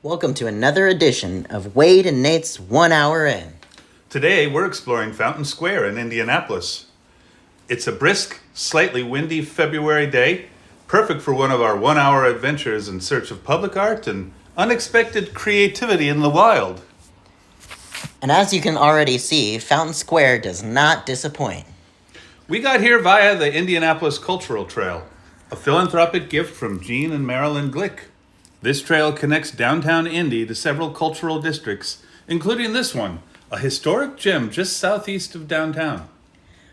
Welcome to another edition of Wade and Nate's 1 Hour In. Today, we're exploring Fountain Square in Indianapolis. It's a brisk, slightly windy February day, perfect for one of our 1 hour adventures in search of public art and unexpected creativity in the wild. And as you can already see, Fountain Square does not disappoint. We got here via the Indianapolis Cultural Trail, a philanthropic gift from Gene and Marilyn Glick. This trail connects downtown Indy to several cultural districts, including this one, a historic gem just southeast of downtown.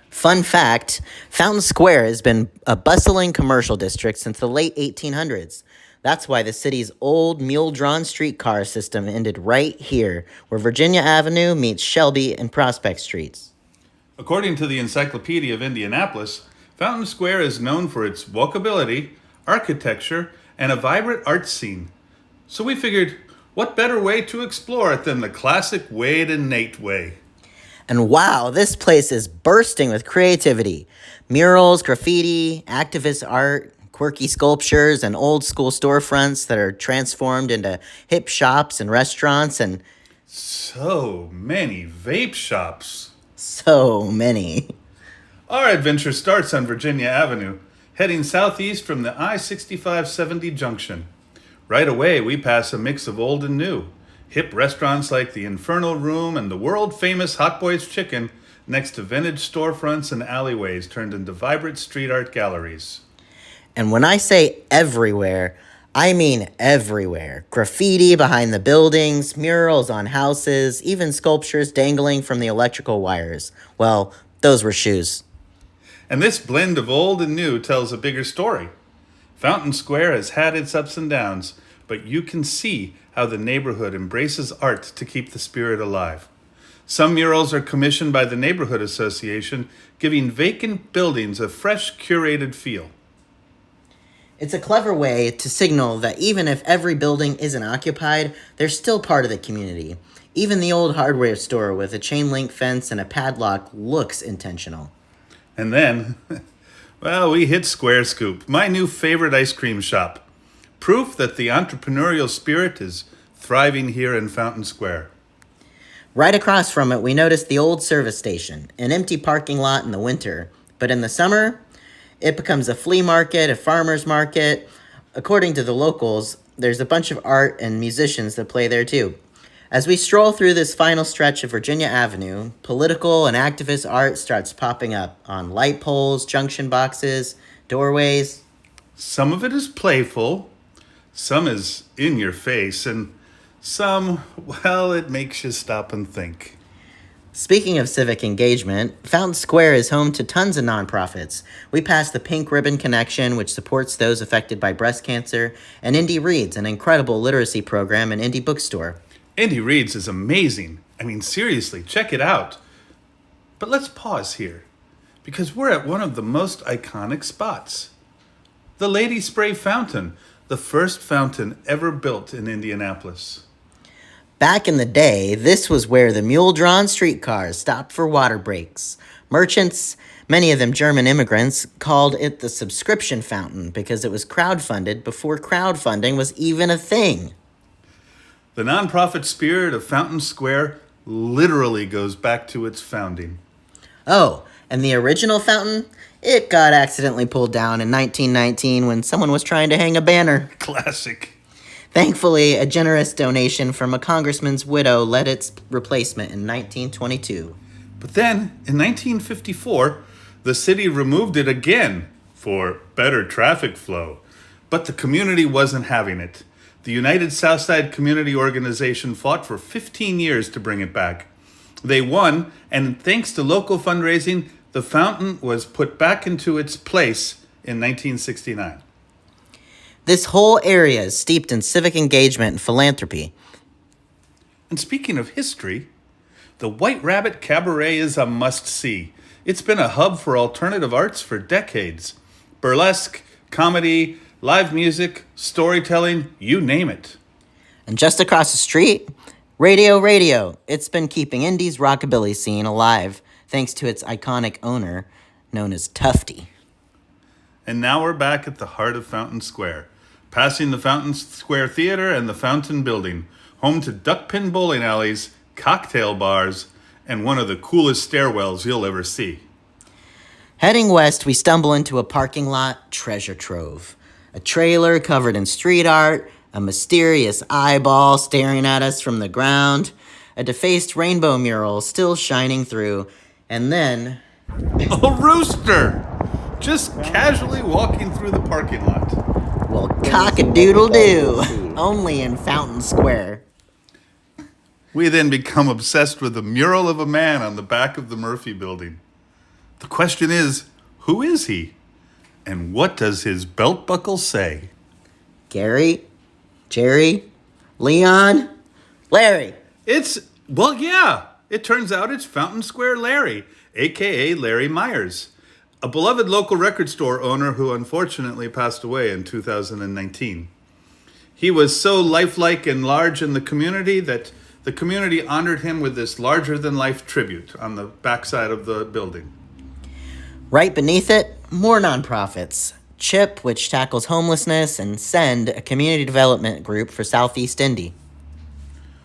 Fun fact, Fountain Square has been a bustling commercial district since the late 1800s. That's why the city's old mule-drawn streetcar system ended right here, where Virginia Avenue meets Shelby and Prospect Streets. According to the Encyclopedia of Indianapolis, Fountain Square is known for its walkability, architecture, and a vibrant art scene. So we figured, what better way to explore it than the classic Wade and Nate way? And wow, this place is bursting with creativity. Murals, graffiti, activist art, quirky sculptures, and old school storefronts that are transformed into hip shops and restaurants, and So many vape shops. so many. Our adventure starts on Virginia Avenue, heading southeast from the I-6570 junction. Right away, we pass a mix of old and new. Hip restaurants like the Infernal Room and the world-famous Hot Boys Chicken, next to vintage storefronts and alleyways turned into vibrant street art galleries. And when I say everywhere, I mean everywhere. Graffiti behind the buildings, murals on houses, even sculptures dangling from the electrical wires. Well, those were shoes. And this blend of old and new tells a bigger story. Fountain Square has had its ups and downs, but you can see how the neighborhood embraces art to keep the spirit alive. Some murals are commissioned by the Neighborhood Association, giving vacant buildings a fresh, curated feel. It's a clever way to signal that even if every building isn't occupied, they're still part of the community. Even the old hardware store with a chain link fence and a padlock looks intentional. And then, well, we hit Square Scoop, my new favorite ice cream shop. Proof that the entrepreneurial spirit is thriving here in Fountain Square. Right across from it, we noticed the old service station, an empty parking lot in the winter. But in the summer, it becomes a flea market, a farmer's market. According to the locals, there's a bunch of art and musicians that play there too. As we stroll through this final stretch of Virginia Avenue, political and activist art starts popping up on light poles, junction boxes, doorways. Some of it is playful, some is in your face, and some, well, it makes you stop and think. Speaking of civic engagement, Fountain Square is home to tons of nonprofits. We passed the Pink Ribbon Connection, which supports those affected by breast cancer, and Indy Reads, an incredible literacy program and indie bookstore. Indy Reads is amazing. I mean, seriously, check it out. But let's pause here, because we're at one of the most iconic spots. The Lady Spray Fountain, the first fountain ever built in Indianapolis. Back in the day, this was where the mule-drawn streetcars stopped for water breaks. Merchants, many of them German immigrants, called it the subscription fountain because it was crowdfunded before crowdfunding was even a thing. The nonprofit spirit of Fountain Square literally goes back to its founding. Oh, and the original fountain? It got accidentally pulled down in 1919 when someone was trying to hang a banner. Classic. Thankfully, a generous donation from a congressman's widow led its replacement in 1922. But then, in 1954, the city removed it again for better traffic flow. But the community wasn't having it. The United Southside Community Organization fought for 15 years to bring it back. They won, and thanks to local fundraising, the fountain was put back into its place in 1969. This whole area is steeped in civic engagement and philanthropy. And speaking of history, the White Rabbit Cabaret is a must-see. It's been a hub for alternative arts for decades. Burlesque, comedy, live music, storytelling, you name it. And just across the street, Radio. It's been keeping Indy's rockabilly scene alive thanks to its iconic owner, known as Tufty. And now we're back at the heart of Fountain Square, passing the Fountain Square Theater and the Fountain Building, home to duckpin bowling alleys, cocktail bars, and one of the coolest stairwells you'll ever see. Heading west, we stumble into a parking lot treasure trove. A trailer covered in street art, a mysterious eyeball staring at us from the ground, a defaced rainbow mural still shining through, and then... A rooster! Just casually walking through the parking lot. Well, cock-a-doodle-doo! Only in Fountain Square. We then become obsessed with the mural of a man on the back of the Murphy Building. The question is, who is he? And what does his belt buckle say? Gary? Jerry? Leon? Larry? It turns out it's Fountain Square Larry, a.k.a. Larry Myers, a beloved local record store owner who unfortunately passed away in 2019. He was so lifelike and large in the community that the community honored him with this larger-than-life tribute on the backside of the building. Right beneath it, more nonprofits. CHIP, which tackles homelessness, and SEND, a community development group for Southeast Indy.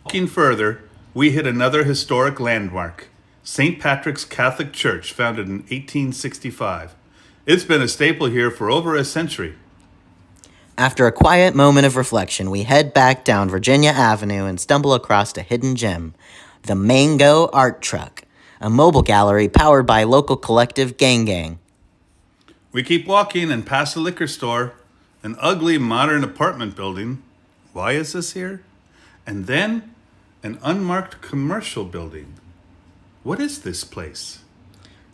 Walking further, we hit another historic landmark, St. Patrick's Catholic Church, founded in 1865. It's been a staple here for over a century. After a quiet moment of reflection, we head back down Virginia Avenue and stumble across a hidden gem, the Mango Art Truck, a mobile gallery powered by local collective Gang Gang. We keep walking and pass a liquor store, an ugly modern apartment building. Why is this here? And then an unmarked commercial building. What is this place?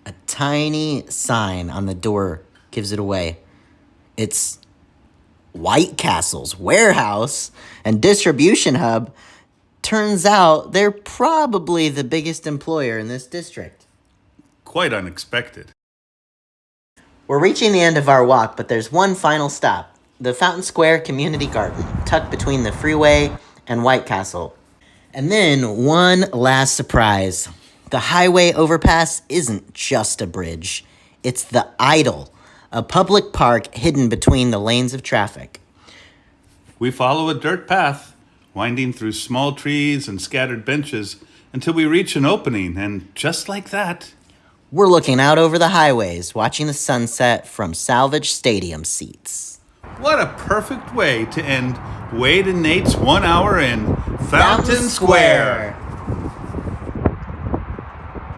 A tiny sign on the door gives it away. It's White Castle's warehouse and distribution hub. Turns out they're probably the biggest employer in this district. Quite unexpected. We're reaching the end of our walk, but there's one final stop. The Fountain Square Community Garden, tucked between the freeway and White Castle. And then one last surprise. The highway overpass isn't just a bridge. It's the Idol, a public park hidden between the lanes of traffic. We follow a dirt path, winding through small trees and scattered benches until we reach an opening, and just like that... We're looking out over the highways, watching the sunset from salvaged stadium seats. What a perfect way to end Wade and Nate's 1 hour in Fountain Square.